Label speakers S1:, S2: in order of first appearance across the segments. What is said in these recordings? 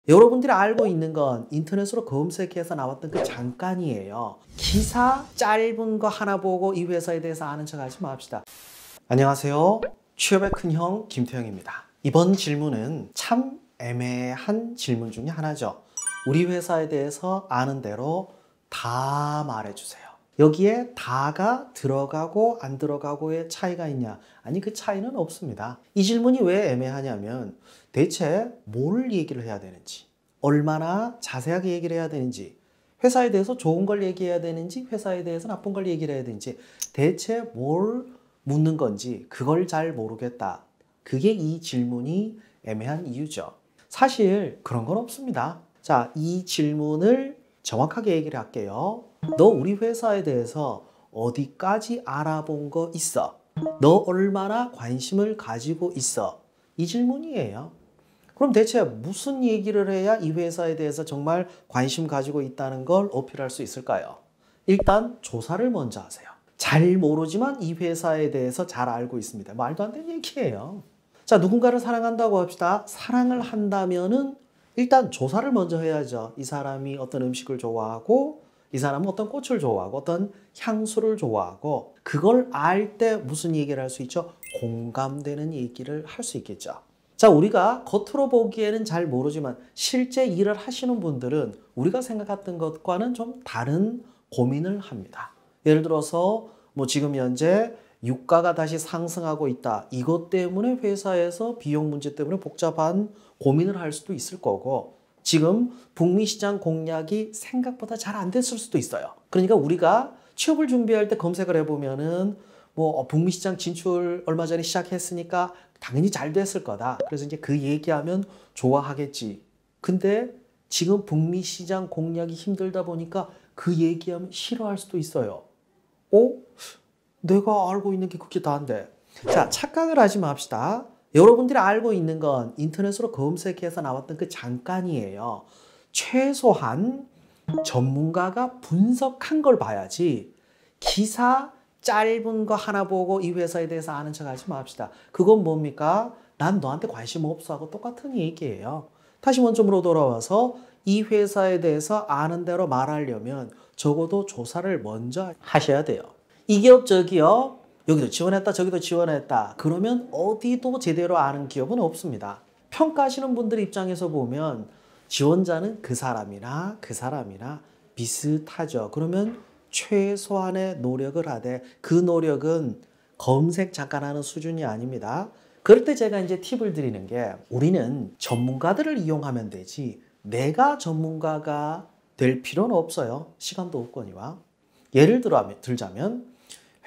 S1: 여러분들이 알고 있는 건 인터넷으로 검색해서 나왔던 그 잠깐이에요. 기사 짧은 거 하나 보고 이 회사에 대해서 아는 척 하지 맙시다. 안녕하세요. 취업의 큰형 김태형입니다. 이번 질문은 참 애매한 질문 중에 하나죠. 우리 회사에 대해서 아는 대로 다 말해주세요. 여기에 다가 들어가고 안 들어가고의 차이가 있냐? 아니, 그 차이는 없습니다. 이 질문이 왜 애매하냐면 대체 뭘 얘기를 해야 되는지, 얼마나 자세하게 얘기를 해야 되는지, 회사에 대해서 좋은 걸 얘기해야 되는지, 회사에 대해서 나쁜 걸 얘기를 해야 되는지, 대체 뭘 묻는 건지 그걸 잘 모르겠다. 그게 이 질문이 애매한 이유죠. 사실 그런 건 없습니다. 자, 이 질문을 정확하게 얘기를 할게요. 너 우리 회사에 대해서 어디까지 알아본 거 있어? 너 얼마나 관심을 가지고 있어? 이 질문이에요. 그럼 대체 무슨 얘기를 해야 이 회사에 대해서 정말 관심 가지고 있다는 걸 어필할 수 있을까요? 일단 조사를 먼저 하세요. 잘 모르지만 이 회사에 대해서 잘 알고 있습니다. 말도 안 되는 얘기예요. 자, 누군가를 사랑한다고 합시다. 사랑을 한다면은 일단 조사를 먼저 해야죠. 이 사람이 어떤 음식을 좋아하고, 이 사람은 어떤 꽃을 좋아하고, 어떤 향수를 좋아하고, 그걸 알 때 무슨 얘기를 할 수 있죠? 공감되는 얘기를 할 수 있겠죠. 자, 우리가 겉으로 보기에는 잘 모르지만 실제 일을 하시는 분들은 우리가 생각했던 것과는 좀 다른 고민을 합니다. 예를 들어서 뭐 지금 현재 유가가 다시 상승하고 있다. 이것 때문에 회사에서 비용 문제 때문에 복잡한 고민을 할 수도 있을 거고, 지금 북미 시장 공략이 생각보다 잘 안 됐을 수도 있어요. 그러니까 우리가 취업을 준비할 때 검색을 해보면은 뭐 북미 시장 진출 얼마 전에 시작했으니까 당연히 잘 됐을 거다. 그래서 이제 그 얘기하면 좋아하겠지. 근데 지금 북미 시장 공략이 힘들다 보니까 그 얘기하면 싫어할 수도 있어요. 내가 알고 있는 게 그게 다인데. 자, 착각을 하지 맙시다. 여러분들이 알고 있는 건 인터넷으로 검색해서 나왔던 그 잠깐이에요. 최소한 전문가가 분석한 걸 봐야지 기사 짧은 거 하나 보고 이 회사에 대해서 아는 척 하지 맙시다. 그건 뭡니까? 난 너한테 관심 없어 하고 똑같은 얘기예요. 다시 원점으로 돌아와서 이 회사에 대해서 아는 대로 말하려면 적어도 조사를 먼저 하셔야 돼요. 이 기업 저 기업 여기도 지원했다 저기도 지원했다 그러면 어디도 제대로 아는 기업은 없습니다. 평가하시는 분들 입장에서 보면 지원자는 그 사람이나 비슷하죠. 그러면 최소한의 노력을 하되 그 노력은 검색 잠깐 하는 수준이 아닙니다. 그럴 때 제가 이제 팁을 드리는 게, 우리는 전문가들을 이용하면 되지 내가 전문가가 될 필요는 없어요. 시간도 없거니와. 예를 들자면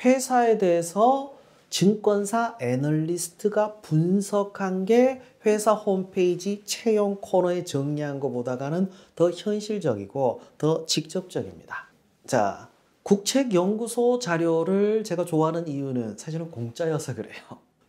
S1: 회사에 대해서 증권사 애널리스트가 분석한 게 회사 홈페이지 채용 코너에 정리한 것보다는 더 현실적이고 더 직접적입니다. 자, 국책연구소 자료를 제가 좋아하는 이유는 사실은 공짜여서 그래요.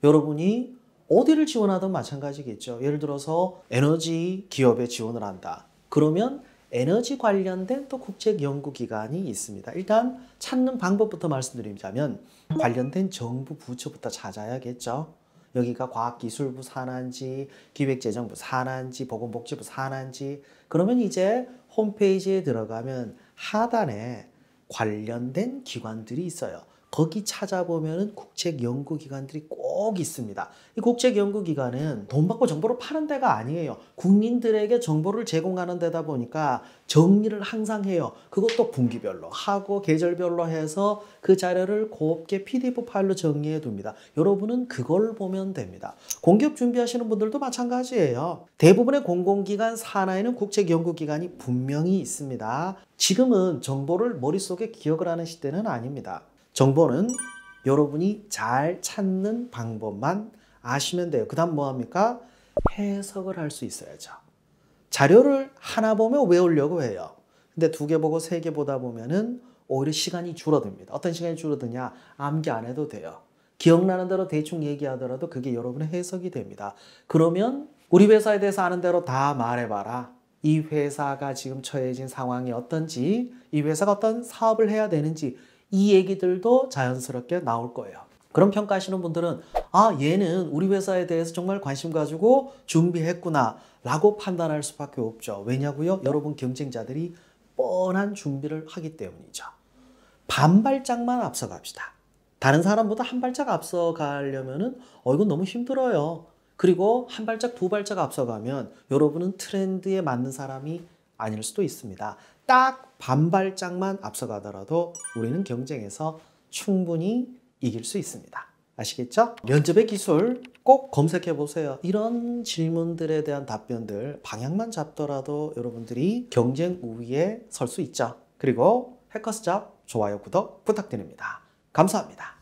S1: 여러분이 어디를 지원하든 마찬가지겠죠. 예를 들어서 에너지 기업에 지원을 한다. 그러면 에너지 관련된 또 국책연구기관이 있습니다. 일단 찾는 방법부터 말씀드리자면 관련된 정부 부처부터 찾아야겠죠. 여기가 과학기술부 산하인지 기획재정부 산하인지 보건복지부 산하인지. 그러면 이제 홈페이지에 들어가면 하단에 관련된 기관들이 있어요. 거기 찾아보면 국책연구기관들이 꼭 있습니다. 이 국책연구기관은 돈 받고 정보를 파는 데가 아니에요. 국민들에게 정보를 제공하는 데다 보니까 정리를 항상 해요. 그것도 분기별로 하고 계절별로 해서 그 자료를 곱게 PDF 파일로 정리해 둡니다. 여러분은 그걸 보면 됩니다. 공기업 준비하시는 분들도 마찬가지예요. 대부분의 공공기관 산하에는 국책연구기관이 분명히 있습니다. 지금은 정보를 머릿속에 기억을 하는 시대는 아닙니다. 정보는 여러분이 잘 찾는 방법만 아시면 돼요. 그 다음 뭐합니까? 해석을 할 수 있어야죠. 자료를 하나 보면 외우려고 해요. 근데 2개 보고 3개 보다 보면은 오히려 시간이 줄어듭니다. 어떤 시간이 줄어드냐? 암기 안 해도 돼요. 기억나는 대로 대충 얘기하더라도 그게 여러분의 해석이 됩니다. 그러면 우리 회사에 대해서 아는 대로 다 말해봐라. 이 회사가 지금 처해진 상황이 어떤지, 이 회사가 어떤 사업을 해야 되는지, 이 얘기들도 자연스럽게 나올 거예요. 그런 평가하시는 분들은 아, 얘는 우리 회사에 대해서 정말 관심 가지고 준비했구나 라고 판단할 수밖에 없죠. 왜냐고요? 여러분 경쟁자들이 뻔한 준비를 하기 때문이죠. 반 발짝만 앞서갑시다. 다른 사람보다 한 발짝 앞서가려면은 이건 너무 힘들어요. 그리고 한 발짝, 두 발짝 앞서가면 여러분은 트렌드에 맞는 사람이 아닐 수도 있습니다. 딱 반 발짝만 앞서가더라도 우리는 경쟁에서 충분히 이길 수 있습니다. 아시겠죠? 면접의 기술 꼭 검색해 보세요. 이런 질문들에 대한 답변들 방향만 잡더라도 여러분들이 경쟁 우위에 설 수 있죠. 그리고 해커스잡 좋아요, 구독 부탁드립니다. 감사합니다.